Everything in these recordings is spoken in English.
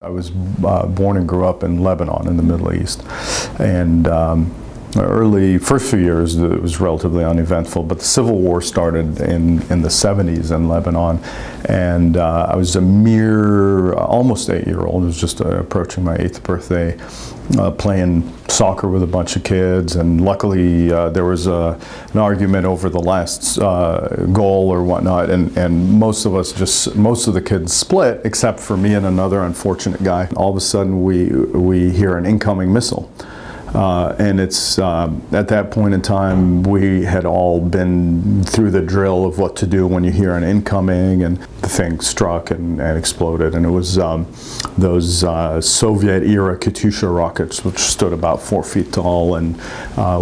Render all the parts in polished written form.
I was born and grew up in Lebanon in the Middle East, and first few years it was relatively uneventful, but the civil war started in the 70s in Lebanon, and I was a mere almost 8-year-old. I was just approaching my 8th birthday, playing soccer with a bunch of kids, and luckily there was an argument over the last goal or whatnot, and most of the kids split except for me and another unfortunate guy. All of a sudden we hear an incoming missile. And it's at that point in time we had all been through the drill of what to do when you hear an incoming, and the thing struck and exploded, and it was those Soviet era Katyusha rockets, which stood about 4 feet tall, and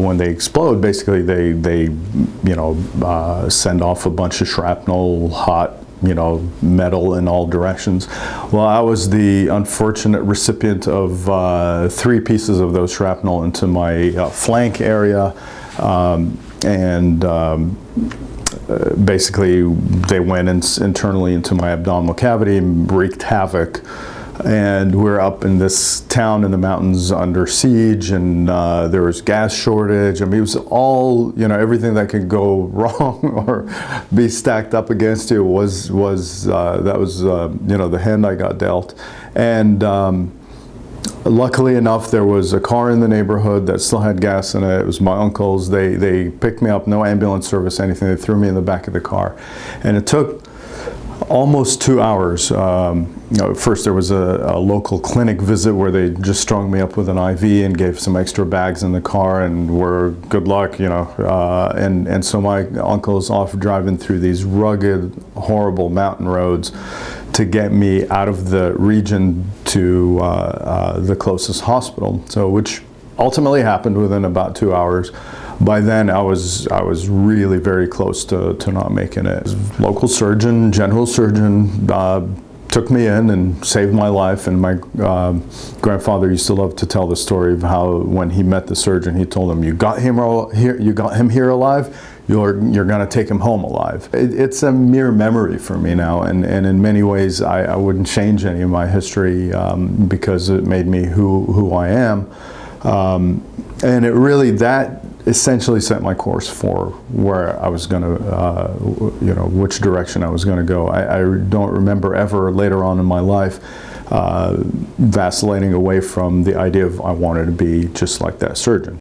when they explode, basically they send off a bunch of shrapnel, hot metal in all directions. Well, I was the unfortunate recipient of 3 pieces of those shrapnel into my flank area, basically they went internally into my abdominal cavity and wreaked havoc. And we're up in this town in the mountains under siege, and there was gas shortage. I mean, it was all, everything that could go wrong or be stacked up against you was the hand I got dealt. And luckily enough, there was a car in the neighborhood that still had gas in it. It was my uncle's. They picked me up, no ambulance service, anything. They threw me in the back of the car, and it took almost 2 hours. First there was a local clinic visit where they just strung me up with an IV and gave some extra bags in the car and were good luck, and so my uncle's off driving through these rugged, horrible mountain roads to get me out of the region to the closest hospital, which ultimately happened within about 2 hours. By then, I was really very close to not making it. Local surgeon, general surgeon, took me in and saved my life. And my grandfather used to love to tell the story of how when he met the surgeon, he told him, "You got him here alive. You're going to take him home alive." It's a mere memory for me now, and in many ways, I wouldn't change any of my history because it made me who I am. And it really, that essentially set my course for where I was going to, which direction I was going to go. I don't remember ever later on in my life vacillating away from the idea of I wanted to be just like that surgeon.